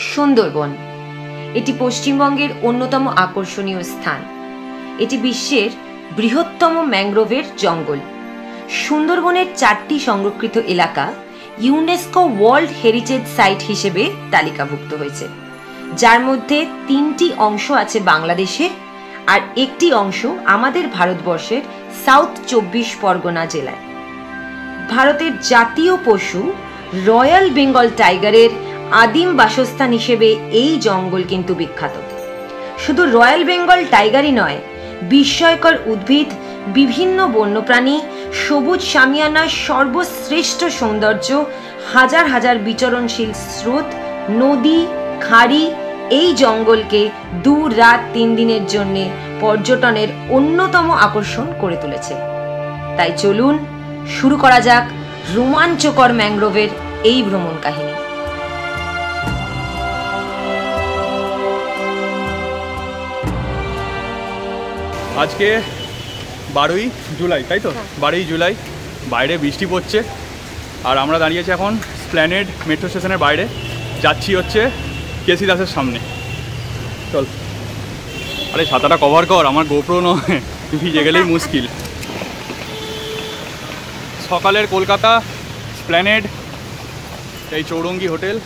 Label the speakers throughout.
Speaker 1: সুন্দরবন। এটি পশ্চিমবঙ্গের অন্যতম আকর্ষণীয় স্থান। এটি বিশ্বের বৃহত্তম ম্যানগ্রোভের জঙ্গল। সুন্দরবনের 4টি সংরক্ষিত এলাকা ইউনেস্কো ওয়ার্ল্ড হেরিটেজ সাইট হিসেবে তালিকাভুক্ত হয়েছে, যার মধ্যে 3টি অংশ আছে বাংলাদেশে আর একটি অংশ আমাদের ভারতবর্ষের সাউথ 24 পরগনা জেলায়। ভারতের জাতীয় পশু রয়্যাল বেঙ্গল টাইগারের আদিম বাসস্থান হিসেবে এই জঙ্গল কিন্তু বিখ্যাত। শুধু রয়্যাল বেঙ্গল টাইগারই নয়, বিস্ময়কর উদ্ভিদ, বিভিন্ন বন্যপ্রাণী, সবুজ সামিয়ানার সর্বশ্রেষ্ঠ সৌন্দর্য, হাজার হাজার বিচরণশীল স্রোত, নদী, খাড়ি এই জঙ্গলকে 2 রাত 3 দিনের জন্য পর্যটনের অন্যতম আকর্ষণ করে তুলেছে। তাই চলুন শুরু করা যাক রোমাঞ্চকর ম্যানগ্রোভের এই ভ্রমণ কাহিনী।
Speaker 2: আজকে 12ই জুলাই, তাই তো? 12ই জুলাই, বাইরে বৃষ্টি পড়ছে আর আমরা দাঁড়িয়েছি এখন স্প্ল্যানেড মেট্রো স্টেশনের বাইরে। যাচ্ছি হচ্ছে কেসি দাসের সামনে। চল, আরে ছাতাটা কভার কর, আমার গোপ্রো নয়, ভিজে গেলেই মুশকিল। সকালের কলকাতা, স্প্ল্যানেড, এই চৌরঙ্গি হোটেল।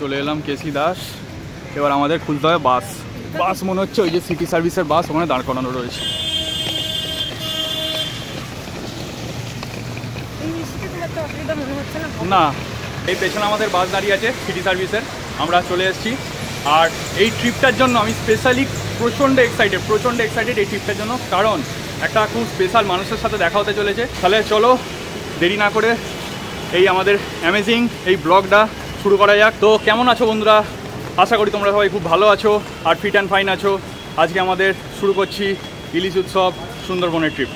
Speaker 2: চলে এলাম কেসি দাস। এবার আমাদের খুলতে হবে বাস। বাস মনে হচ্ছে ওই যে সিটি সার্ভিসের বাস ওখানে দাঁড় করানো রয়েছে। না, এই পেছনে আমাদের বাস দাঁড়িয়ে আছে সিটি সার্ভিসের, আমরা চলে এসেছি। আর এই ট্রিপটার জন্য আমি স্পেশালি প্রচণ্ড এক্সাইটেড এই ট্রিপটার জন্য, কারণ একটা খুব স্পেশাল মানুষের সাথে দেখা হতে চলেছে। তাহলে চলো দেরি না করে এই আমাদের অ্যামেজিং এই ব্লগটা শুরু করা যাক। তো কেমন আছো বন্ধুরা? আশা করি তোমরা সবাই খুব ভালো আছো আর ফিট অ্যান্ড ফাইন আছো। আজকে আমাদের শুরু করছি ইলিশ উৎসব সুন্দরবনের trip.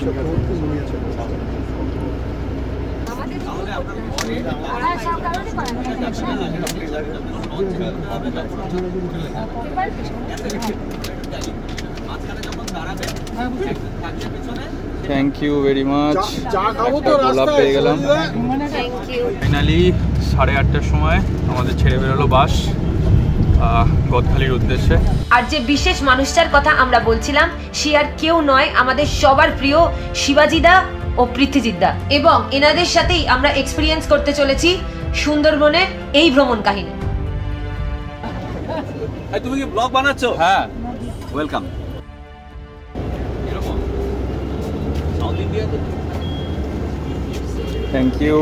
Speaker 2: Thank you very much. গোলাপ পেয়ে গেলাম। ফাইনালি 8:30টার সময় আমাদের ছেড়ে বেরোলো বাস গদখালির উদ্দেশ্যে।
Speaker 1: আর যে বিশেষ মানুষটার কথা আমরা বলছিলাম, সে আর কেউ নয়, আমাদের সবার প্রিয় শিবাজিদা ও পৃথ্বীজিৎদা। এবং এনাদের সাথেই আমরা এক্সপিরিয়েন্স করতে চলেছি সুন্দরবনের এই ভ্রমণ কাহিনী।
Speaker 3: তুমি কি ব্লগ বানাচ্ছো?
Speaker 2: হ্যাঁ,
Speaker 3: ওয়েলকাম।
Speaker 2: Thank you.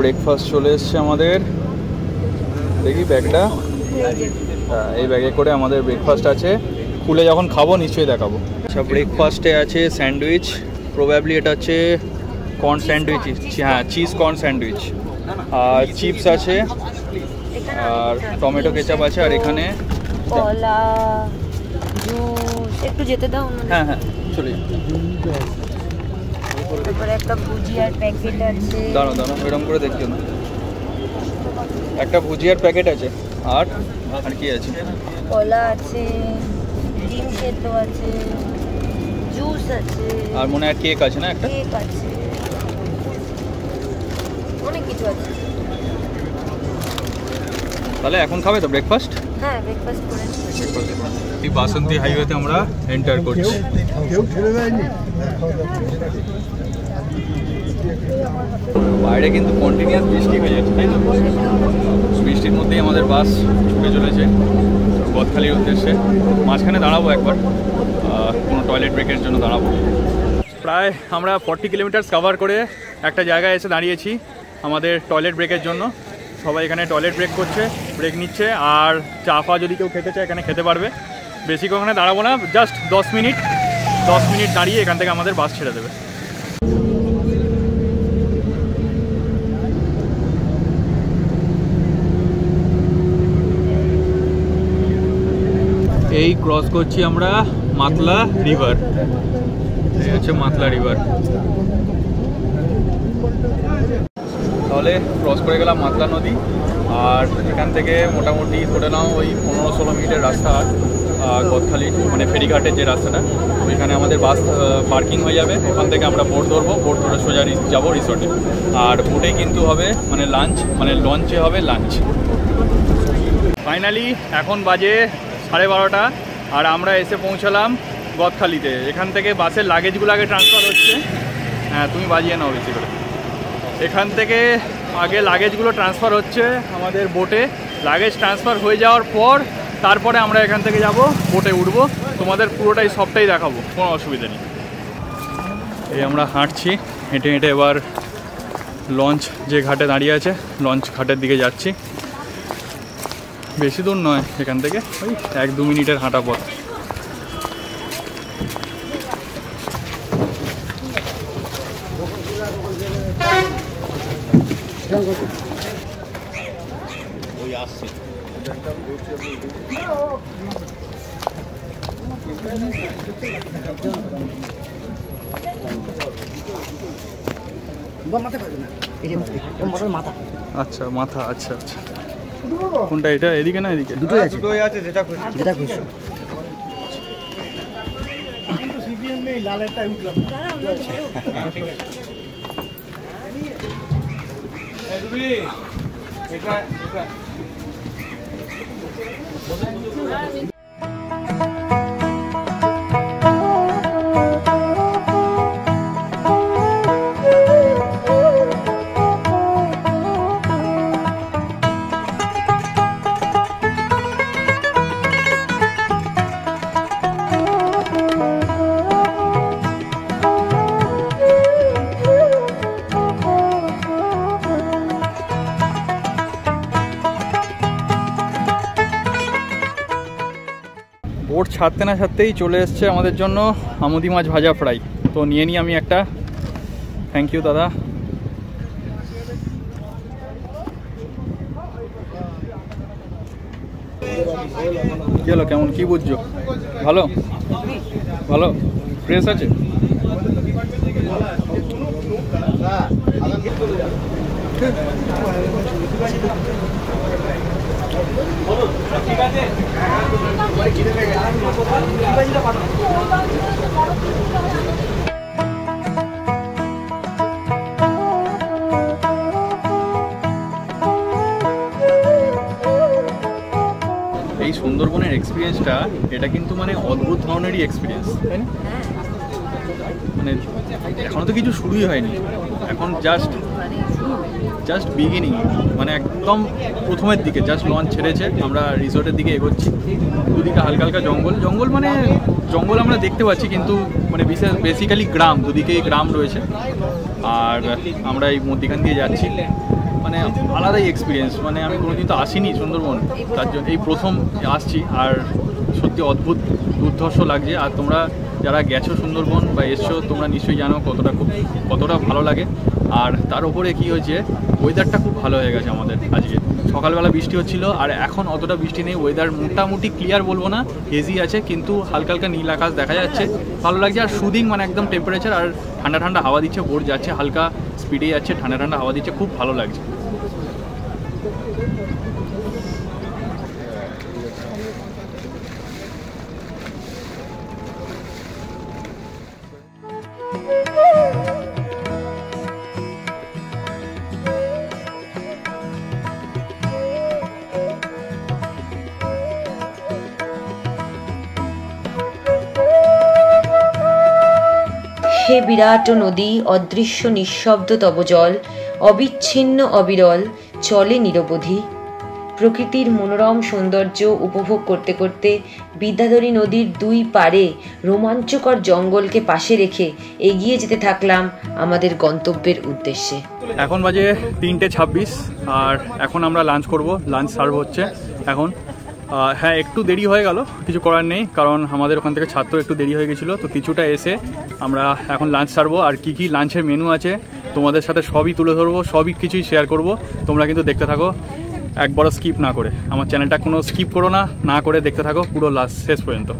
Speaker 2: ব্রেকফাস্ট চলে এসছে আমাদের। দেখি ব্যাগটা, এই ব্যাগে করে আমাদের ব্রেকফাস্ট আছে। খুলে যখন খাবো নিশ্চয়ই দেখাবো। আচ্ছা, ব্রেকফাস্টে আছে স্যান্ডউইচ, প্রবাবলি এটা হচ্ছে কর্ন স্যান্ডউইচ, হ্যাঁ চিজ কর্ন স্যান্ডউইচ, আর চিপস আছে, আর টমেটো কেচাপ আছে, আর এখানে
Speaker 1: কলা, জুস। একটু যেতে দাও না।
Speaker 2: হ্যাঁ হ্যাঁ চলে যাও।
Speaker 1: তারপরে একটা ভুজিয়ার প্যাকেট আছে।
Speaker 2: দাঁড়াও এরকম করে দেখিও না। একটা ভুজিয়ার প্যাকেট আছে, আর কি আছে?
Speaker 1: কলা আছে, ডিম সেদ্ধ আছে, জুস আছে,
Speaker 2: আর মনে হয় কেক আছে না? একটা
Speaker 1: কেক আছে, অনেক কিছু আছে।
Speaker 2: তাহলে এখন খাবে তো ব্রেকফাস্ট?
Speaker 1: হ্যাঁ, ব্রেকফাস্ট করে
Speaker 2: এই বাসন্তী হাইওয়েতে আমরা এন্টার করছি। বাইরে কিন্তু কন্টিনিউয়াস বৃষ্টি হয়ে যাচ্ছে, তাই না? বৃষ্টির মধ্যেই আমাদের বাস ছুটে চলেছে গদখালির উদ্দেশ্যে। মাঝখানে দাঁড়াবো একবার, কোনো টয়লেট ব্রেকের জন্য দাঁড়াবো। প্রায় আমরা 40 কিলোমিটার কভার করে একটা জায়গায় এসে দাঁড়িয়েছি আমাদের টয়লেট ব্রেকের জন্য। সবাই এখানে টয়লেট ব্রেক করছে, ব্রেক নিচ্ছে। আর চা ফা যদি কেউ খেতে চায় এখানে খেতে পারবে। বেশি ওখানে দাঁড়াবো না, জাস্ট 10 মিনিট দাঁড়িয়ে এখান থেকে আমাদের বাস ছেড়ে দেবে। এই ক্রস করছি আমরা মাতলা রিভার। এই হচ্ছে মাতলা রিভার। তাহলে ক্রস করে গেলাম মাতলা নদী। আর এখান থেকে মোটামুটি ধরে নাও ওই 15-16 মিনিটের রাস্তা। গদখালি মানে ফেরিঘাটের যে রাস্তাটা, ওইখানে আমাদের বাস পার্কিং হয়ে যাবে। ওখান থেকে আমরা বোট ধরবো, বোট ধরে সোজা যাবো রিসোর্টে। আর বোটে কিন্তু হবে মানে লাঞ্চ, মানে লঞ্চে হবে লাঞ্চ। ফাইনালি এখন বাজে 12:30 আর আমরা এসে পৌঁছালাম গদখালিতে। এখান থেকে বাসের লাগেজগুলো আগে ট্রান্সফার হচ্ছে। হ্যাঁ, তুমি বাজিয়ে নাও বেশি করে। এখান থেকে আগে লাগেজগুলো ট্রান্সফার হচ্ছে আমাদের বোটে। লাগেজ ট্রান্সফার হয়ে যাওয়ার পর তারপরে আমরা এখান থেকে যাব, বোটে উঠবো। তোমাদের পুরোটাই সবটাই দেখাবো, কোনো অসুবিধা নেই। এই আমরা হাঁটছি, হেঁটে হেঁটে এবার লঞ্চ যে ঘাটে দাঁড়িয়ে আছে, লঞ্চ ঘাটের দিকে যাচ্ছি। বেশি দূর নয় এখান থেকে, ওই 1-2 মিনিটের হাঁটা পথ। আচ্ছা, মাথা, আচ্ছা আচ্ছা। কোনটা এটা, এদিকে না এদিকে? দুটোই আছে, যেটা খুশি। বোট ছাড়তে না ছাড়তেই চলে এসছে আমাদের জন্য আমুদি মাছ ভাজা ফ্রাই। তো নিয়ে নিই আমি একটা। থ্যাংক ইউ দাদা। কি হলো, কেমন, কি বুঝছো? ভালো ভালো, ফ্রেশ আছে। ঠিক আছে। এই সুন্দরবনের এক্সপিরিয়েন্সটা, এটা কিন্তু মানে অদ্ভুত ধরনেরই এক্সপিরিয়েন্স, তাই না? মানে এখনো তো কিছু শুরুই হয়নি, এখন জাস্ট বিগিনিং, মানে একদম প্রথমের দিকে। জাস্ট লঞ্চ ছেড়েছে, আমরা রিসোর্টের দিকে এগোচ্ছি। দুদিকে হালকা হালকা জঙ্গল, মানে জঙ্গল আমরা দেখতে পাচ্ছি, কিন্তু মানে বেসিক্যালি গ্রাম, দুদিকেই গ্রাম রয়েছে। আর আমরা এই মধ্যখান দিয়ে যাচ্ছি, মানে আলাদাই এক্সপিরিয়েন্স। মানে আমি কোনোদিন তো আসিনি সুন্দরবন, তার জন্য এই প্রথম আসছি। আর সত্যি অদ্ভুত দুর্ধর্ষ লাগছে। আর তোমরা যারা গেছো সুন্দরবন বা এসছো, তোমরা নিশ্চয়ই জানো কতটা ভালো লাগে। আর তার উপরে কি হয়েছে, ওয়েদারটা খুব ভালো হয়ে গেছে আমাদের আজকে। সকালবেলা বৃষ্টি হচ্ছিল, আর এখন অতটা বৃষ্টি নেই। ওয়েদার মোটামুটি ক্লিয়ার বলবো না, হেজি আছে, কিন্তু হালকা হালকা নীল আকাশ দেখা যাচ্ছে, ভালো লাগছে। আর সুদিং মানে একদম টেম্পারেচার, আর ঠান্ডা ঠান্ডা হাওয়া দিচ্ছে। বোট যাচ্ছে হালকা স্পিডে যাচ্ছে, ঠান্ডা ঠান্ডা হাওয়া দিচ্ছে, খুব ভালো লাগছে।
Speaker 1: হে বিরাট নদী, অদৃশ্য নিঃশব্দ তব জল, অবিচ্ছিন্ন অবিরল চলে নিরবধি। প্রকৃতির মনোরম সৌন্দর্য উপভোগ করতে করতে বিদ্যাধরী নদীর দুই পাড়ে রোমাঞ্চকর জঙ্গলকে পাশে রেখে এগিয়ে যেতে থাকলাম আমাদের গন্তব্যের উদ্দেশ্যে।
Speaker 2: এখন বাজে 3:26 আর এখন আমরা লাঞ্চ করব। লাঞ্চ সার্ভ হচ্ছে এখন। হ্যাঁ, একটু দেরি হয়ে গেল, কিছু করার নেই, কারণ আমাদের ওখান থেকে ছাত্র একটু দেরি হয়ে গেছিলো। তো কিছুটা এসে আমরা এখন লাঞ্চ সারবো। আর কি লাঞ্চের মেনু আছে তোমাদের সাথে সবই তুলে ধরবো, সবই কিছুই শেয়ার করব। তোমরা কিন্তু দেখতে থাকো, একবারও স্কিপ না করে। আমার চ্যানেলটা কোনো স্কিপ করো না করে দেখতে থাকো পুরো লাস্ট শেষ পর্যন্ত।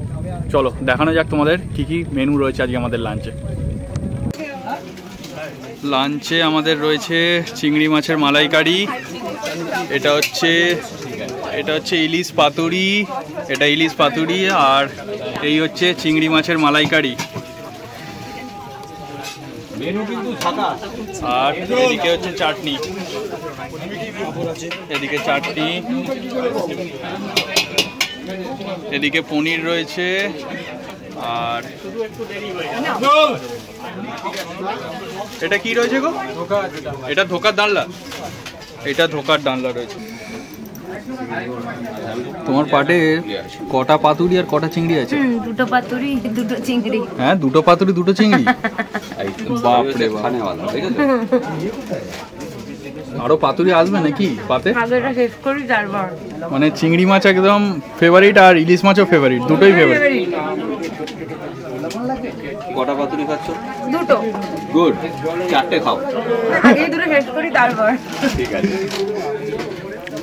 Speaker 2: চলো দেখানো যাক তোমাদের কি মেনু রয়েছে আজকে আমাদের লাঞ্চে। লাঞ্চে আমাদের রয়েছে চিংড়ি মাছের মালাইকারি, এটা হচ্ছে এটা হচ্ছে ইলিশ পাতুরি, এটা ইলিশ পাতুরি, আর এই হচ্ছে চিংড়ি মাছের মালাইকারি। আর এদিকে হচ্ছে চাটনি, এদিকে চাটনি, এদিকে পনির রয়েছে। আর এটা কি রয়েছে গো? এটা ধোকার ডালনা, এটা ধোকার ডালনা রয়েছে। তোমার পাটে কটা পাতুরি আর কটা চিংড়ি আছে?
Speaker 1: দুটো পাতুরি দুটো চিংড়ি।
Speaker 2: হ্যাঁ, দুটো পাতুরি দুটো চিংড়ি। বাপরে বাপ, আরো পাতুরি আসবে নাকি পাতে?
Speaker 1: শেষ করি তারপর।
Speaker 2: মানে চিংড়ি মাছ একদম ফেভারিট আর ইলিশ মাছও ফেভারিট, দুটোই ফেভারিট।
Speaker 3: কটা পাতুরি খাচ্ছ?
Speaker 1: দুটো।
Speaker 3: গুড, 4টে খাও।
Speaker 1: আগে দুটো শেষ করি তারপর।
Speaker 3: ঠিক আছে,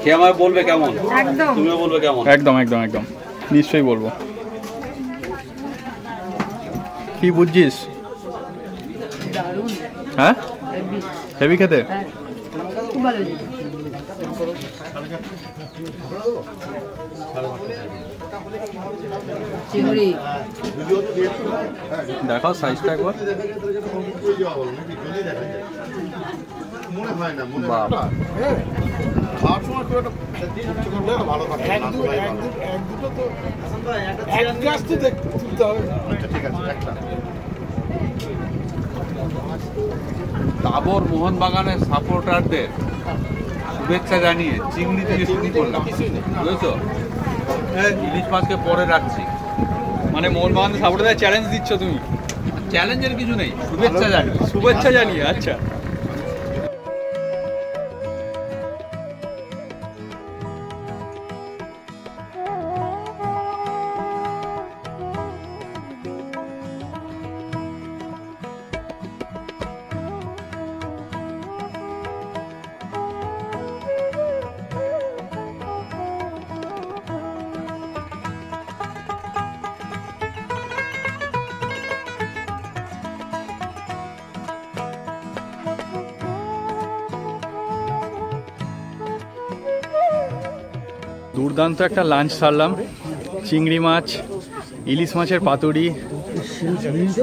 Speaker 3: খেয়ে আমায় বলবে কেমন।
Speaker 1: একদম,
Speaker 3: তুমিও বলবে কেমন।
Speaker 2: একদম একদম একদম, নিশ্চয়ই বলবো। কি বুঝছিস? হ্যাঁ, হেভি খেতে।
Speaker 1: খুব ভালো। চিংড়ি
Speaker 2: দেখাও সাইজটা একবার। বাবা,
Speaker 4: তাবর মোহনবাগানের সাপোর্টারদের শুভেচ্ছা জানিয়ে চিংড়ি দিয়ে শুরু করলাম, বুঝেছো? ইলিশ মাছকে পরে রাখছি।
Speaker 2: মানে মোহনবাগান সাপোর্টারদের চ্যালেঞ্জ দিচ্ছ তুমি?
Speaker 4: চ্যালেঞ্জের কিছু নেই, শুভেচ্ছা জানিয়ে।
Speaker 2: শুভেচ্ছা জানিয়ে, আচ্ছা। দুর্দান্ত একটা লাঞ্চ সারলাম। চিংড়ি মাছ, ইলিশ মাছের পাতুরি,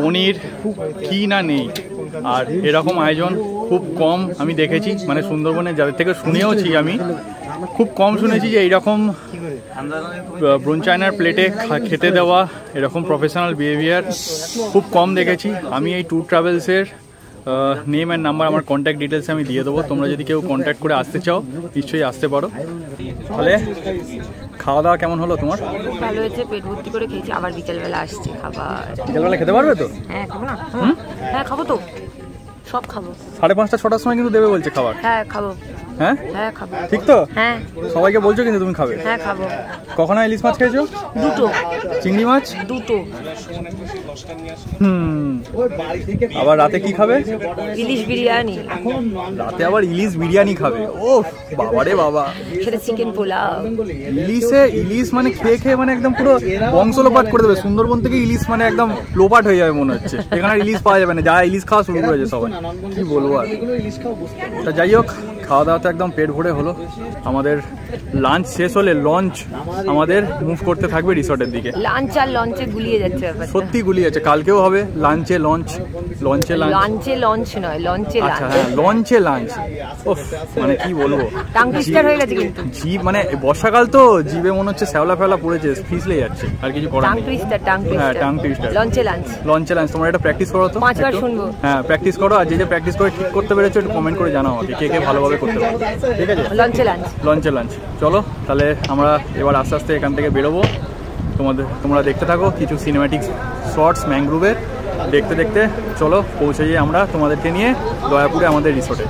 Speaker 2: পনির, কি না নেই। আর এরকম আয়োজন খুব কম আমি দেখেছি, মানে সুন্দরবনে যাদের থেকে শুনেওছি আমি, খুব কম শুনেছি যে এইরকম ব্রোঞ্চাইনার প্লেটে খেতে দেওয়া, এরকম প্রফেশনাল বিহেভিয়ার খুব কম দেখেছি আমি। এই ট্যুর ট্রাভেলসের নেম অ্যান্ড নাম্বার, আমার কন্ট্যাক্ট ডিটেলসে আমি দিয়ে দেবো। তোমরা যদি কেউ কন্ট্যাক্ট করে আসতে চাও নিশ্চয়ই আসতে পারো। তাহলে খাওয়া দাওয়া কেমন হলো তোমার?
Speaker 1: ভালো হয়েছে, পেট ভর্তি করে খেয়েছি। আবার বিকেলবেলা আসছে খাবার।
Speaker 2: বিকেলবেলা খেতে পারবে তো?
Speaker 1: হ্যাঁ খাবো না? হ্যাঁ খাবো তো, সব খাবো।
Speaker 2: 5:30 6টার সময় কিন্তু দেবে বলছে খাবার।
Speaker 1: হ্যাঁ খাবো।
Speaker 2: হ্যাঁ
Speaker 1: হ্যাঁ খাবো।
Speaker 2: ঠিক তো?
Speaker 1: হ্যাঁ
Speaker 2: সবাইকে বলছো কিন্তু তুমি খাবে?
Speaker 1: হ্যাঁ খাবো।
Speaker 2: কখন ইলিশ মাছ খেয়েছো?
Speaker 1: দুটো।
Speaker 2: চিংড়ি মাছ?
Speaker 1: দুটো।
Speaker 2: আবার রাতে কি খাবে?
Speaker 1: ইলিশ বিরিয়ানি।
Speaker 2: রাতে আবার ইলিশ বিরিয়ানি খাবে? ও বাবারে বাবা,
Speaker 1: সেটা চিকেন পোলাও।
Speaker 2: ইলিশ মানে খেয়ে খেয়ে মানে একদম পুরো বংশ লোপাট করে দেবে। সুন্দরবন থেকে ইলিশ মানে একদম লোপাট হয়ে যাবে মনে হচ্ছে। এখানে ইলিশ পাওয়া যাবে না, যা ইলিশ খাওয়া শুরু করেছে সবাই। কি বলবো আর। তা যাই হোক, খাওয়া দাওয়া তো একদম পেট ভরে হলো। আমাদের লাঞ্চ শেষ হলে লঞ্চ আমাদের মুভ করতে থাকবে রিসর্টের দিকে।
Speaker 1: লাঞ্চ আর লঞ্চে গুলিয়ে যাচ্ছে ব্যাপারটা।
Speaker 2: সত্যি গুলিয়ে যাচ্ছে। কালকেও হবে লাঞ্চে লঞ্চ, লঞ্চে লাঞ্চ।
Speaker 1: লাঞ্চে লঞ্চ নয়, লঞ্চে লাঞ্চ।
Speaker 2: আচ্ছা হ্যাঁ, লঞ্চে লাঞ্চ। ওফ, মানে কি বলবো,
Speaker 1: টাং টুইস্টার হয়ে গেছে কিন্তু।
Speaker 2: জিভ মানে বর্ষাকাল তো, জিভে মনে হচ্ছে শ্যাওলা ফেওলা পড়েছে, ফিসলে যাচ্ছে। আর কিছু করার
Speaker 1: টাং
Speaker 2: নেই।
Speaker 1: Twister, tongue twister.
Speaker 2: হ্যাঁ, টাং টুইস্টার।
Speaker 1: লঞ্চে লাঞ্চ।
Speaker 2: লঞ্চে লাঞ্চ। তোমরা এটা প্র্যাকটিস করো তো
Speaker 1: 5 বার
Speaker 2: একটু।
Speaker 1: শুনবো।
Speaker 2: হ্যাঁ, প্র্যাকটিস করো। আর যে প্র্যাকটিস করে ঠিক করতে পেরেছো একটু কমেন্ট করে জানাও আমাকে, কে কে ভালোভাবে করতে পারো। ঠিক আছে,
Speaker 1: লঞ্চে লাঞ্চ।
Speaker 2: লঞ্চে লাঞ্চ। চলো তাহলে আমরা এবার আস্তে আস্তে এখান থেকে বেরোবো। তোমরা দেখতে থাকো কিছু সিনেম্যাটিক শর্টস ম্যানগ্রোভের। দেখতে দেখতে চলো পৌঁছে যাই আমরা তোমাদেরকে নিয়ে দয়াপুরে আমাদের রিসোর্টে।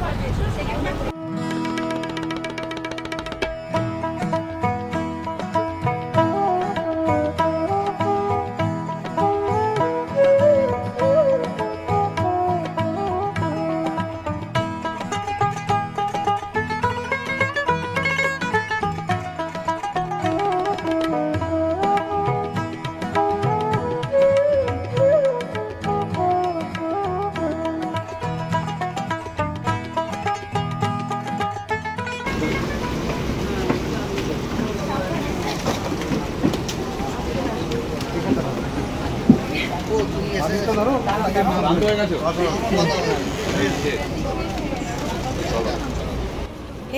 Speaker 4: শান্ত হয়ে গেছো?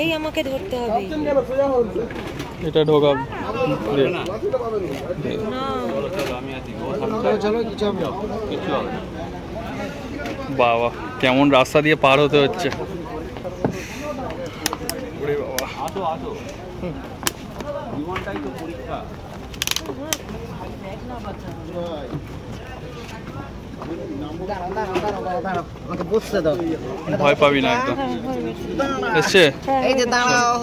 Speaker 1: এই আমাকে ধরতে হবে।
Speaker 2: এটা ঢোকাব বাবা, কেমন রাস্তা দিয়ে পার হতে হচ্ছে।
Speaker 4: জীবনটাই তো পরীক্ষা।
Speaker 2: ভয় পাবি না একদম। এসছে
Speaker 5: এই যে দাঁড়াও।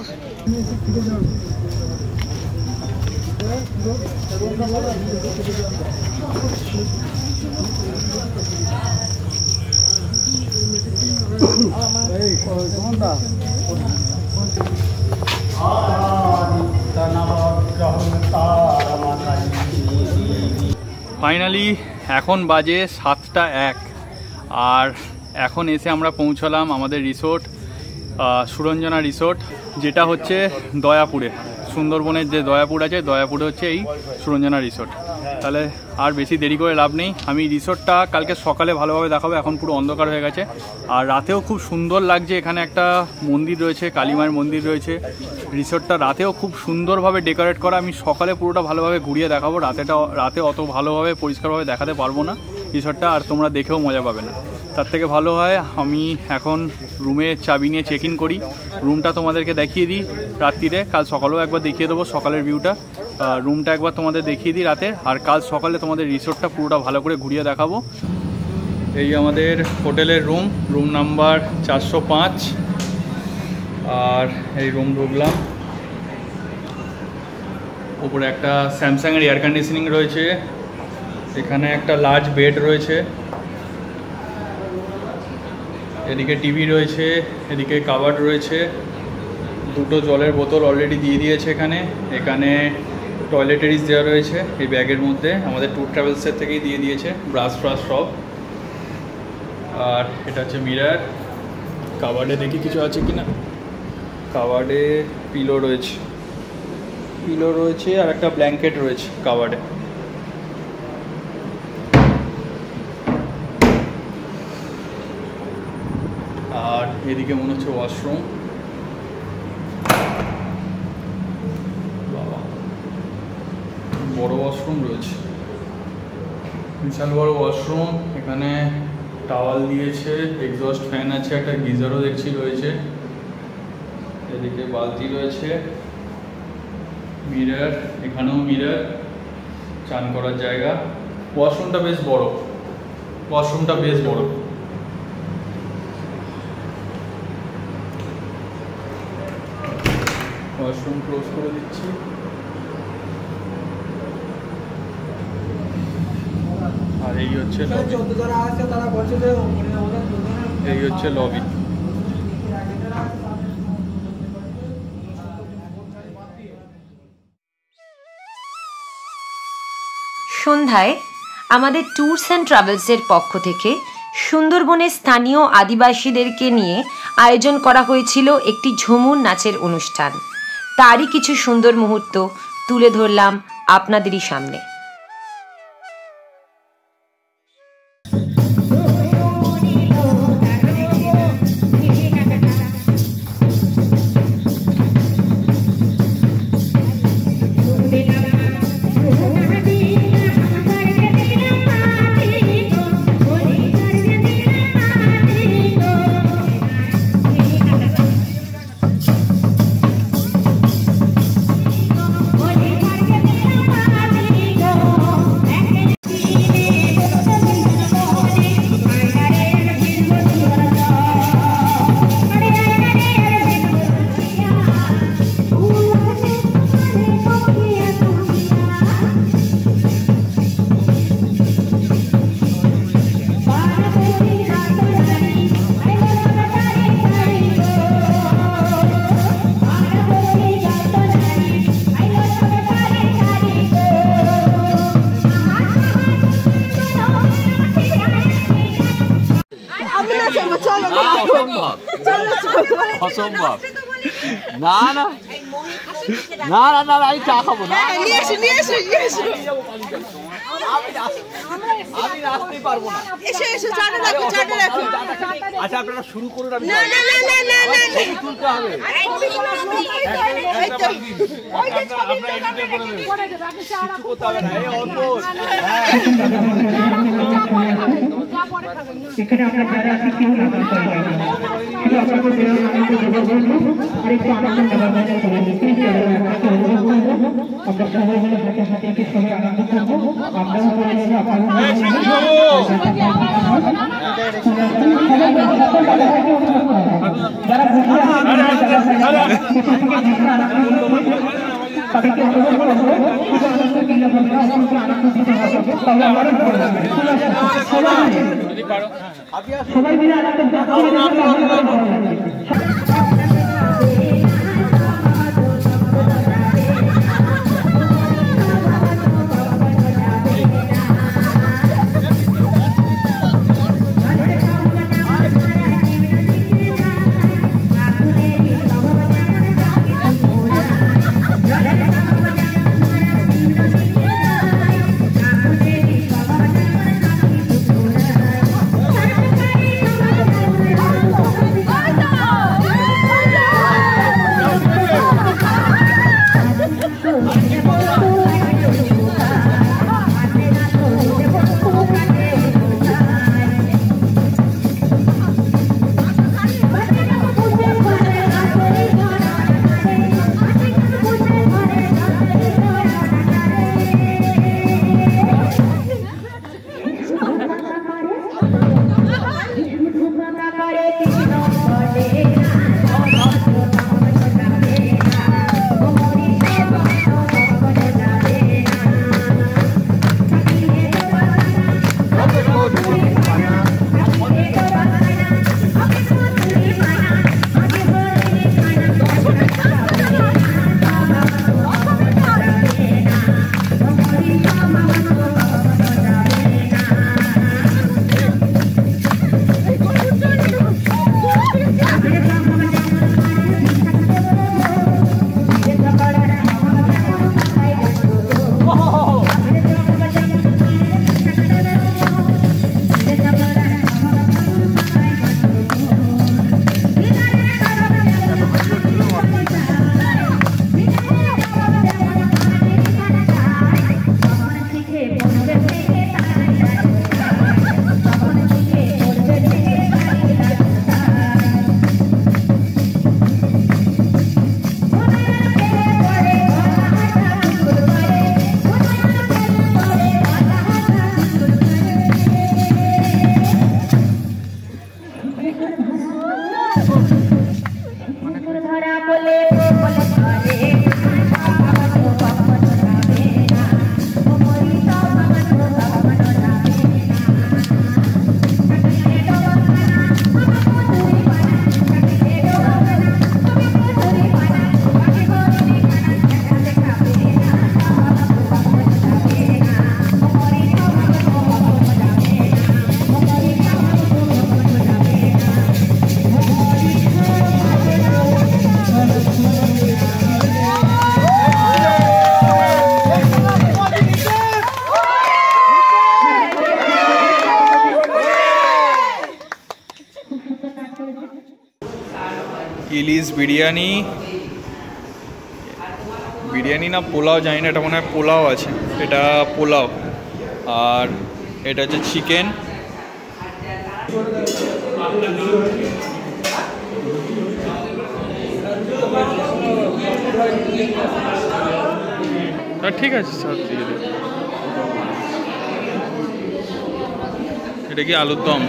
Speaker 2: ফাইনালি এখন বাজে 7টা 1 আর এখন এসে আমরা পৌঁছলাম আমাদের রিসোর্ট, সুরঞ্জনা রিসোর্ট, যেটা হচ্ছে দয়াপুরে। সুন্দরবনের যে দয়াপুর আছে, দয়াপুরে হচ্ছে এই সুরঞ্জনা রিসোর্ট। তাহলে আর বেশি দেরি করে লাভ নেই। আমি রিসোর্টটা কালকে সকালে ভালোভাবে দেখাবো, এখন পুরো অন্ধকার হয়ে গেছে। আর রাতেও খুব সুন্দর লাগছে, এখানে একটা মন্দির রয়েছে, কালীমায়ের মন্দির রয়েছে। রিসোর্টটা রাতেও খুব সুন্দরভাবে ডেকোরেট করা। আমি সকালে পুরোটা ভালোভাবে ঘুরিয়ে দেখাবো, রাতে অত ভালোভাবে পরিষ্কারভাবে দেখাতে পারবো না রিসোর্টটা, আর তোমরা দেখেও মজা পাবে না। তার থেকে ভালো হয় আমি এখন রুমে চাবি নিয়ে চেক ইন করি, রুমটা তোমাদেরকে দেখিয়ে দিই রাত্রিরে, কাল সকালেও একবার দেখিয়ে দেবো সকালের ভিউটা, রুমটা একবার তোমাদের দেখিয়ে দিই রাতে, আর কাল সকালে তোমাদের রিসোর্টটা পুরোটা ভালো করে ঘুরিয়ে দেখাবো। এই আমাদের হোটেলের রুম নাম্বার 405, আর এই রুম ঢুকলাম। উপরে একটা স্যামসাংয়ের এয়ার কন্ডিশনিং রয়েছে, এখানে একটা লার্জ বেড রয়েছে, এদিকে টিভি রয়েছে, এদিকে কাবার্ড রয়েছে, দুটো জলের বোতল অলরেডি দিয়ে দিয়েছে এখানে টয়লেটারিজ দেওয়া রয়েছে এই ব্যাগের মধ্যে, আমাদের ট্যুর ট্রাভেলসের থেকেই দিয়ে দিয়েছে, ব্রাশ ফ্রাশ সব। আর এটা হচ্ছে মিরার। কাবার্ডে দেখি কিছু আছে কি না, কাবার্ডে পিলো রয়েছে আর একটা ব্ল্যাঙ্কেট রয়েছে কাবার্ডে। আর এদিকে মনে হচ্ছে ওয়াশরুম, বড় ওয়াশরুম রয়েছে, বিশাল বড় ওয়াশরুম। এখানে টাওয়াল দিয়েছে, এক্সস্ট ফ্যান আছে, একটা গিজারও দেখছি রয়েছে, এদিকে বালতি রয়েছে, মিরর, এখানেও মিরর, চান করার জায়গা। ওয়াশরুমটা বেশ বড়, ওয়াশরুম ক্লোজ করে দিচ্ছি। আর এই হচ্ছে লবি।
Speaker 1: সন্ধ্যায় আমাদের ট্যুরস অ্যান্ড ট্রাভেলসের পক্ষ থেকে সুন্দরবনের স্থানীয় আদিবাসীদেরকে নিয়ে আয়োজন করা হয়েছিল একটি ঝুমুর নাচের অনুষ্ঠান। তারই কিছু সুন্দর মুহূর্ত তুলে ধরলাম আপনাদেরই সামনে।
Speaker 3: অসম্ভব। না না না না না, আমি চা খাবো না। আমি আসতেই পারবো না।
Speaker 5: এসে এসে চাটা রাখো, চাটা রাখো।
Speaker 3: আচ্ছা আপনারা শুরু করুন, আমি
Speaker 5: না না না না না না
Speaker 3: ছবি তুলতে হবে।
Speaker 4: আমরা এডিটর করে দেব।
Speaker 3: কিছু করতে হবে না, এই অন্তর।
Speaker 6: এখানে আমরা যারা আছি কেউ নামাজ পড়ে যাবে না। শুধু আপনাদের দেওয়ার আনন্দ উপভোগ করবো আর একটু আনন্দ নেওয়ার মজা করে নিতে আমরা সবাই মিলে হাতে হাতে একটু সবাই আনন্দ করবো। আমরাও করে নেবো, আপনারাও করে যারা তাদেরকে অনুরোধ করবো শুধু আনন্দ দিলে হবে না, অবশ্যই আনন্দ দিতে হবে। তবে আমারও সবাই মিলে আনন্দ
Speaker 2: ইলিশ বিরিয়ানি, বিরিয়ানি না পোলাও জানি না, এটা মনে হয় পোলাও আছে, এটা পোলাও। আর এটা হচ্ছে চিকেন, ঠিক আছে সব দিয়ে দেবে। এটা কি আলুর দম?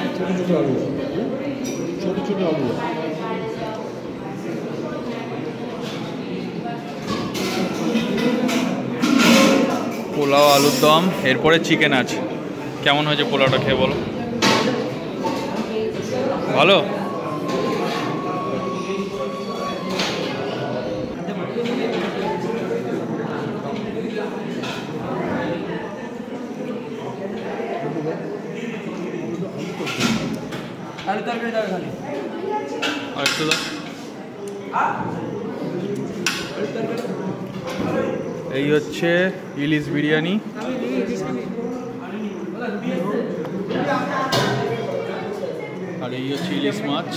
Speaker 2: পোলাও আলুর দম, এরপরে চিকেন আছে। কেমন হয়েছে পোলাওটা খেয়ে বলো? ভালো? আরেকটু দাও। এই হচ্ছে ইলিশ বিরিয়ানি। আর এই হচ্ছে ইলিশ মাছ,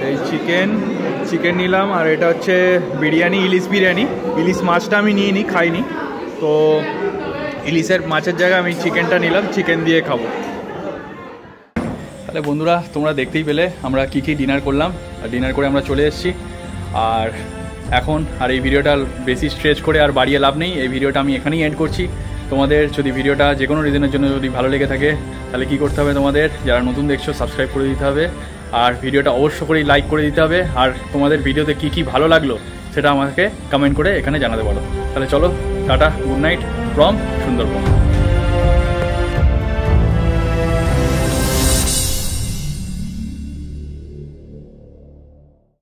Speaker 2: এই চিকেন নিলাম, আর এটা হচ্ছে বিরিয়ানি, ইলিশ বিরিয়ানি। ইলিশ মাছটা আমি নিইনি, খাইনি, তো ইলিশের মাছের জায়গায় আমি চিকেনটা নিলাম, চিকেন দিয়ে খাবো। তাহলে বন্ধুরা তোমরা দেখতেই পেলে আমরা কি ডিনার করলাম, আর ডিনার করে আমরা চলে এসেছি। আর এখন আর এই ভিডিওটা বেশি স্ট্রেচ করে আর বাড়িয়ে লাভ নেই, এই ভিডিওটা আমি এখানেই এন্ড করছি। তোমাদের যদি ভিডিওটা যে কোনো রিজনের জন্য যদি ভালো লেগে থাকে তাহলে কি করতে হবে, তোমাদের যারা নতুন দেখছো সাবস্ক্রাইব করে দিতে হবে, আর ভিডিওটা অবশ্য করেই লাইক করে দিতে হবে। আর তোমাদের ভিডিওতে কি কি ভালো লাগলো সেটা আমাকে কমেন্ট করে এখানে জানাতে পারো। তাহলে চলো, tata, good night from Sundarban.